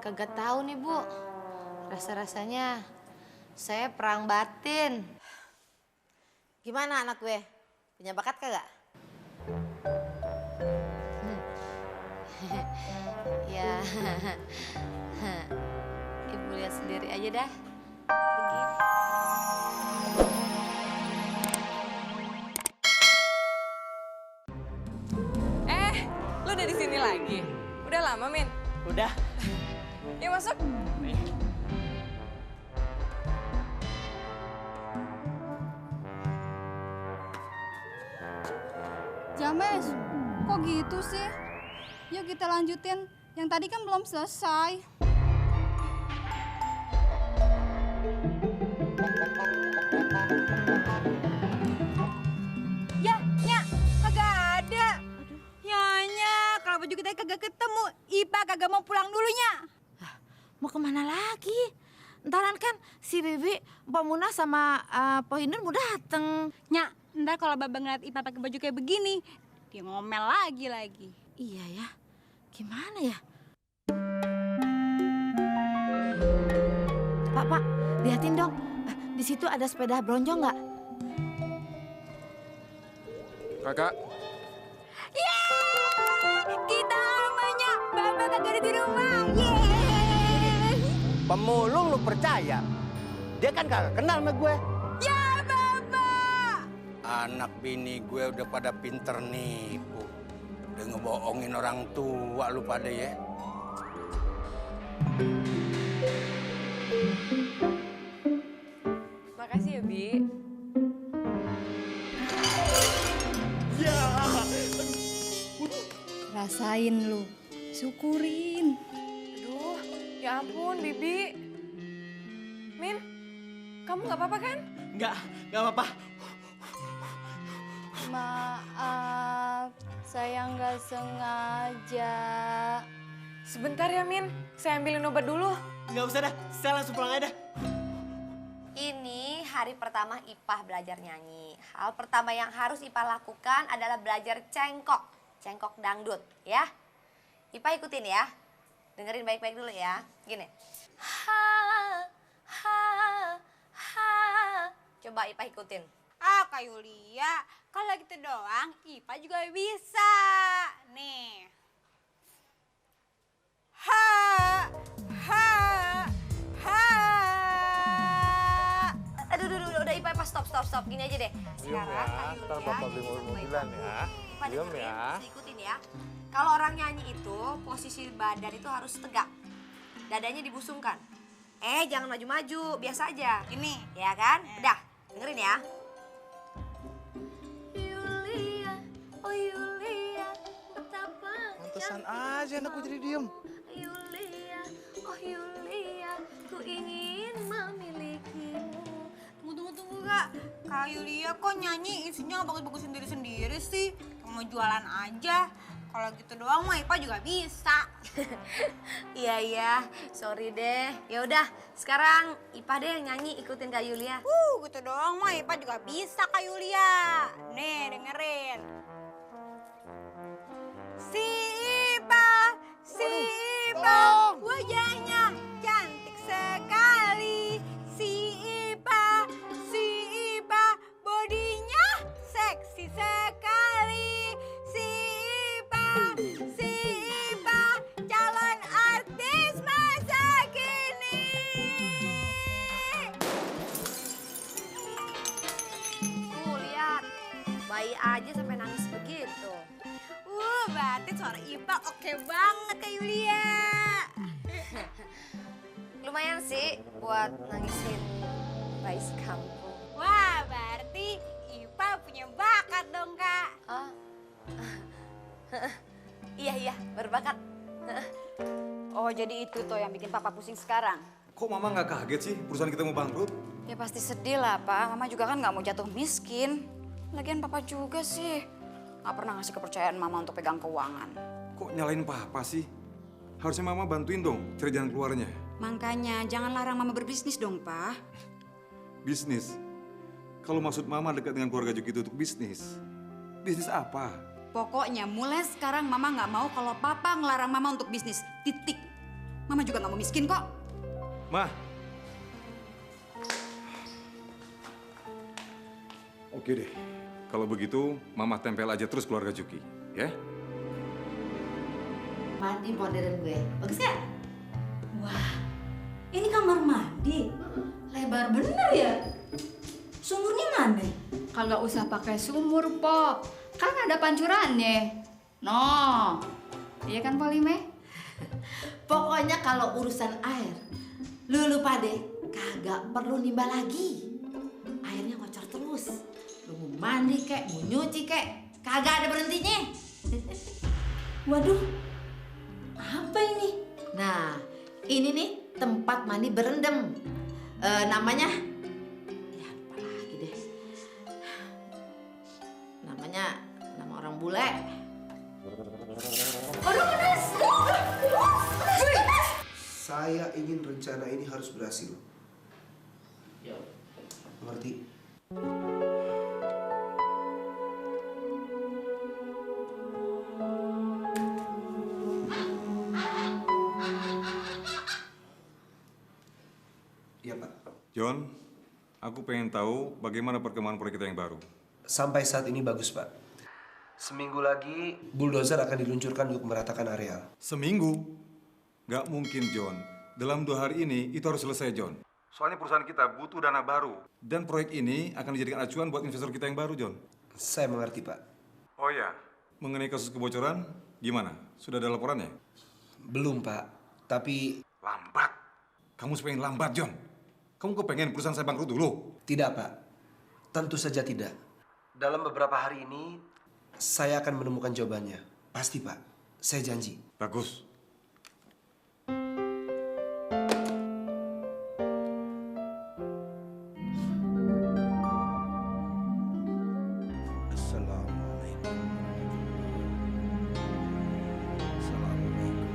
Kagak tahu nih, Bu. Rasa-rasanya saya perang batin. Gimana anak gue? Punya bakat kagak? Ya, Ibu lihat sendiri aja dah. Begini. Lu udah di sini lagi? Udah lama, Min? Udah. Yuk masuk. James, kok gitu sih? Yuk kita lanjutin. Yang tadi kan belum selesai. Ya, kagak ada. Yanya, kalau baju kita kagak ketemu, Ipa kagak mau pulang dulunya. Mau kemana lagi? Ntaran kan si Bibi, Mbak Muna sama Po Hinun mau dateng. Nya, ntar kalau Baba ngeliat Ipa pakai baju kayak begini, dia ngomel lagi. Iya ya, gimana ya? Pak, liatin dong. Di situ ada sepeda bronjong nggak? Kakak, Kita amannya, Baba kagak ada di rumah. Yeay. Pemulung lu percaya? Dia kan kagak kenal sama gue. Ya, Baba. anak bini gue udah pada pinter nipu. Udah ngebohongin orang tua lu pada ya. Makasih ya, Bi. Rasain lu, syukurin. Aduh, ya ampun, Bibi. Min, kamu nggak apa-apa kan? Nggak apa-apa. Maaf, saya nggak sengaja. Sebentar ya, Min. Saya ambilin obat dulu. Nggak usah dah, saya langsung pulang aja dah. Ini hari pertama Ipah belajar nyanyi. Hal pertama yang harus Ipah lakukan adalah belajar cengkok. Cengkok dangdut, ya. Ipah ikutin ya. Dengerin baik-baik dulu ya. Gini. Ha, ha, ha. Coba Ipah ikutin. Ah, Kak Yulia, kalau gitu doang, Ipa juga bisa. Nih. Ha, ha, ha. Aduh, udah Ipah, stop. Gini aja deh. Sekarang Kak Yulia ntar Bapak beli nyanyi sama mobilan Ipah. ya. Ipah Diam dengerin, ya. bisa ikutin ya. Kalau orang nyanyi itu, posisi badan itu harus tegak. Dadanya dibusungkan. Jangan maju-maju, biasa aja. Ini. Ya kan? Udah, dengerin ya. Yulia, oh Yulia, betapa Pantesan aja anakku jadi diem. Yulia, oh Yulia, ku ingin memilikimu. Tunggu, Kak. Kak Yulia kok nyanyi isinya nggak bagus-bagus sendiri-sendiri sih? Kamu mau jualan aja. Kalau gitu doang mah Ipa juga bisa. Iya, sorry deh. Ya udah, sekarang Ipah deh yang nyanyi, ikutin Kak Yulia. Gitu doang mah Ipa juga bisa Kak Yulia. Nih, dengerin. Si Ipa, wajahnya cantik sekali. Si Ipa, bodinya seksi sekali. Si Ipa, calon artis masa kini. Tuh, lihat. Bayi aja sampai nangis begitu. Berarti suara Ipa oke banget Kak Yulia. Lumayan sih buat nangisin bayi sekampung. Wah, berarti Ipa punya bakat dong, Kak. Oh. Iya, berbakat. Oh, jadi itu toh yang bikin papa pusing sekarang? Kok mama nggak kaget sih perusahaan kita mau bangkrut? Ya pasti sedih lah, Pak. Mama juga kan nggak mau jatuh miskin. Lagian papa juga sih nggak pernah ngasih kepercayaan mama untuk pegang keuangan. Kok nyalain papa sih? Harusnya mama bantuin dong cari jalan keluarnya. Makanya jangan larang mama berbisnis dong, Pak. Bisnis? Kalau maksud mama dekat dengan keluarga Juki itu untuk bisnis, bisnis apa? Pokoknya mulai sekarang mama nggak mau kalau papa ngelarang mama untuk bisnis. Titik. Mama juga nggak mau miskin kok. Mah. Oke deh. Kalau begitu, Mama tempel aja terus keluarga Juki, ya? Mandi modern gue. Bagus ya? Wah, ini kamar mandi. Lebar bener ya? Sumurnya mana? Kagak usah pakai sumur, Po. Kan ada pancurannya. No. Iya kan, Polime? Pokoknya kalau urusan air, lu pade kagak perlu nimba lagi. Airnya ngocor terus. Lu mau mandi kek, mau nyuci kek, kagak ada berhentinya. Waduh, apa ini? Nah, ini nih tempat mandi berendam. Namanya, ya lupa lagi deh. Namanya, nama orang bule. Saya ingin rencana ini harus berhasil. Mengerti? Iya, Pak. John, aku pengen tahu bagaimana perkembangan proyek kita yang baru. Sampai saat ini bagus, Pak. Seminggu lagi, bulldozer akan diluncurkan untuk meratakan areal. Seminggu? Nggak mungkin, John. Dalam 2 hari ini, itu harus selesai, John. Soalnya perusahaan kita butuh dana baru. Dan proyek ini akan dijadikan acuan buat investor kita yang baru, John. Saya mengerti, Pak. Oh ya, mengenai kasus kebocoran, gimana? Sudah ada laporannya? Belum, Pak. Tapi... Lambat? Kamu pengen lambat, John? Kamu kepengen perusahaan saya bangkrut dulu? Tidak, Pak. Tentu saja tidak. Dalam beberapa hari ini, saya akan menemukan jawabannya. Pasti, Pak. Saya janji. Bagus. Assalamualaikum. Assalamualaikum.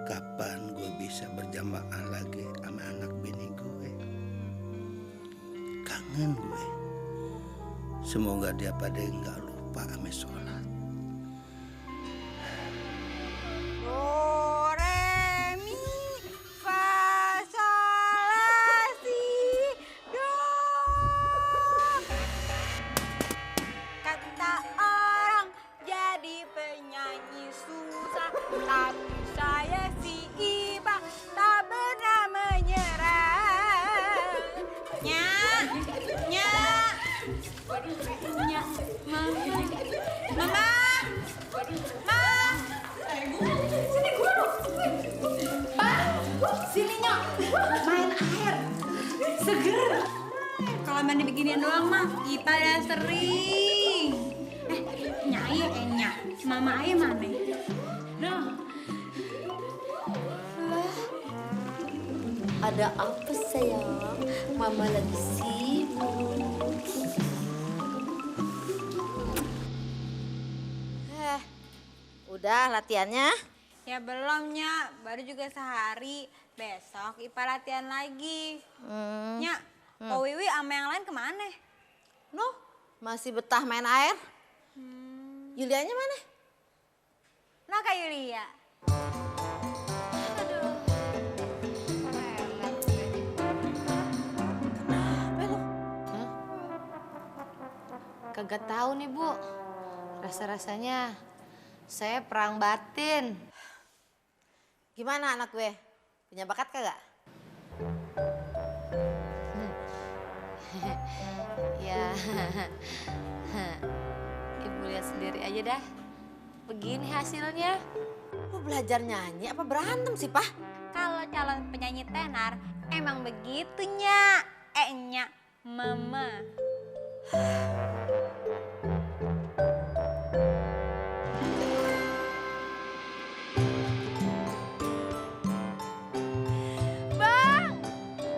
Kapan gue bisa berjamaah lagi sama anak bini gue? Kangen gue. Semoga dia pada nggak lupa sama sholat. Do, re, mi, fa, sol, la, si, do. Kata orang jadi penyanyi susah, tapi saya si Iba tak pernah menyerah. Nyak, nyak, nyak, mama, mama, Sini Nyok, main air. Seger. kalau mandi beginian doang mah, Ipa udah sering. Nyai Nyak, mama ayah mana? Nah. Ada apa sayang? Mama lagi sibuk. Udah latihannya? Ya belum, Nyak. Baru juga sehari. Besok Ipa latihan lagi. Nyak, Pak Wiwi sama yang lain kemana? Noh, masih betah main air? Yulianya mana? Nah, Kak Yulia. Kagak tahu nih, Bu. Rasa-rasanya saya perang batin. Gimana anak gue? Punya bakat kagak? Ya, Ibu lihat sendiri aja dah. Begini hasilnya. Lu belajar nyanyi apa berantem sih, Pak? Kalau calon penyanyi tenar, emang begitu, Nyak. Nyak, mama.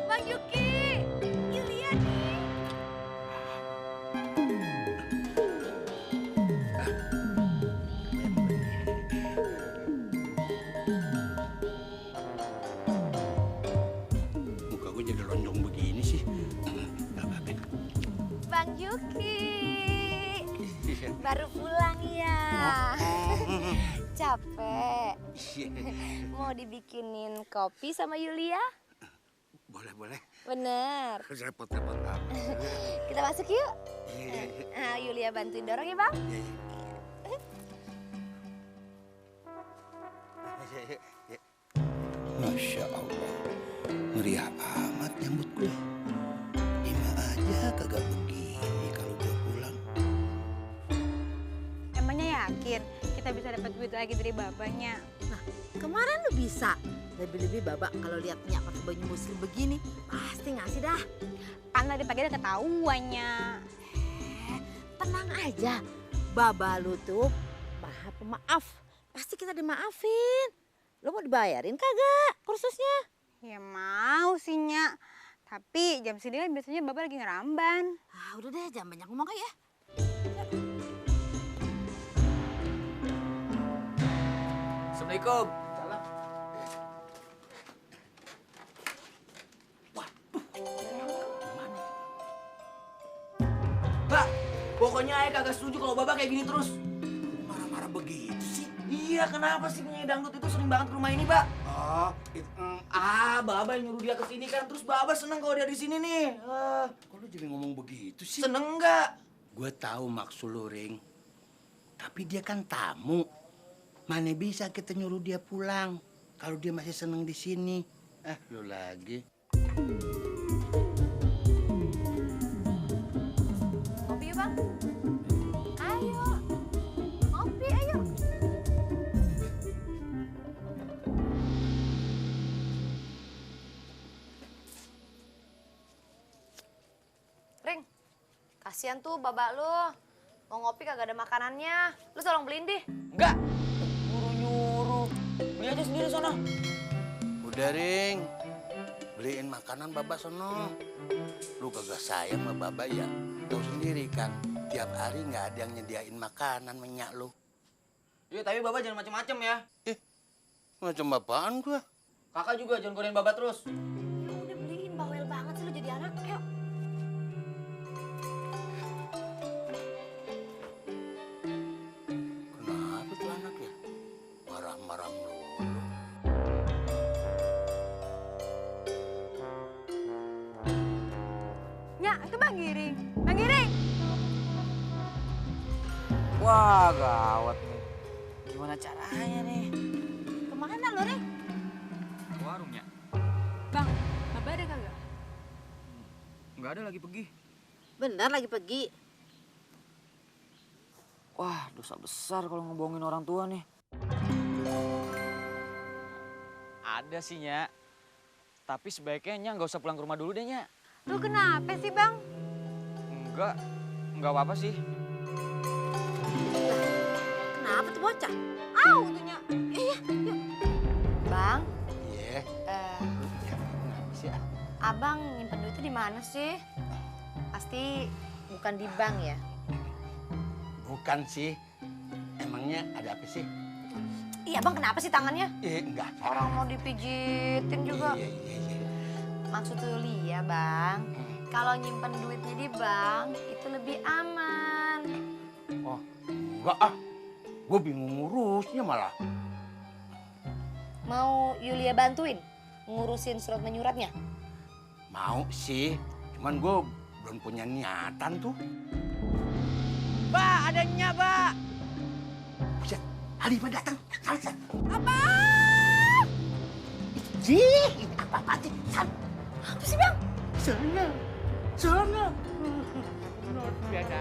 Bang Yuki, Yulia nih. capek. Mau dibikinin kopi sama Yulia? Boleh, boleh. Bener. Repot-repot amat. Kita masuk yuk. Iya. Nah, Yulia bantuin dorong ya, Bang. Iya. Masya Allah, meriah amat nyambut gue. Ima aja kagak begini kalau gue pulang. Emangnya yakin kita bisa dapat duit lagi dari babanya? Nah, kemarin lu bisa. Lebih-lebih babak kalau lihat Nyak pakai baju muslim begini, pasti ngasih dah. Kan tadi pagi udah ketahuannya. Tenang aja, Baba lu tuh maha pemaaf. Pasti kita dimaafin. Lu mau dibayarin kagak kursusnya? Ya mau sih, Nyak. Tapi jam segini kan biasanya Baba lagi ngeramban. Ah, udah deh, jangan banyak ngomong ya. Assalamualaikum. Mbak, pokoknya Ayah kagak setuju kalau Baba kayak gini terus. Marah-marah begitu sih. Iya, kenapa sih penyanyi dangdut itu sering banget ke rumah ini, Mbak? Oh, Baba yang nyuruh dia ke sini kan, terus Baba seneng kalau dia di sini nih. kok lu jadi ngomong begitu sih? Seneng nggak? Gue tahu maksud lu, Ring. Tapi dia kan tamu. Mana bisa kita nyuruh dia pulang kalau dia masih seneng di sini. Lu lagi. Kopi yuk, Bang. Ayo. Kopi, ayo. Ring, kasihan tuh babak lu. Mau ngopi kagak ada makanannya. Lu tolong beliin deh. Enggak. Nyuruh-nyuruh. Beli aja sendiri sono. Udah, Ring. Beliin makanan Baba sono. Lu kagak sayang sama Baba ya? Tahu sendiri kan, tiap hari nggak ada yang nyediain makanan menyak lu. Iya, tapi Baba jangan macem-macem ya. Macam apaan gua? Kakak juga jangan godain Baba terus. Udah beliin, bawel banget sih lu jadi anak. Ayo. Kenapa tuh anak ya? Marah-marah melulu. Nyak, itu Bang Giring. Bang Giring! Wah, gawat nih. Gimana caranya nih? Kemana lo, Ring? Ke warungnya. Bang, Baba ada kagak? Nggak ada, lagi pergi. Bener lagi pergi. Wah, dosa besar kalau ngebohongin orang tua nih. Ada sih, Nyak. Tapi sebaiknya Nyak nggak usah pulang ke rumah dulu deh, Nyak. Lu kenapa sih, Bang? Enggak apa-apa sih. Kenapa tuh bocah? Au, tuh Nyak. Iya, yuk. Bang, Iya. Kenapa sih? Abang nyimpen duitnya di mana sih? Pasti bukan di bank ya? Bukan sih. Emangnya ada apa sih? Iya, Bang, kenapa sih tangannya? Enggak. Orang mau dipijitin juga. Iya. Maksud Yulia, Bang, kalau nyimpen duitnya di bank itu lebih aman. Oh, enggak ah. Gue bingung ngurusnya malah. Mau Yulia bantuin ngurusin surat menyuratnya? Mau sih, cuman gue belum punya niatan tuh. Mbak, ada Nyak, Mbak. Buset, Halimah datang. Apa? Jih, ini apa-apaan sih? Apa sih, Bang? Sana. Luar biasa.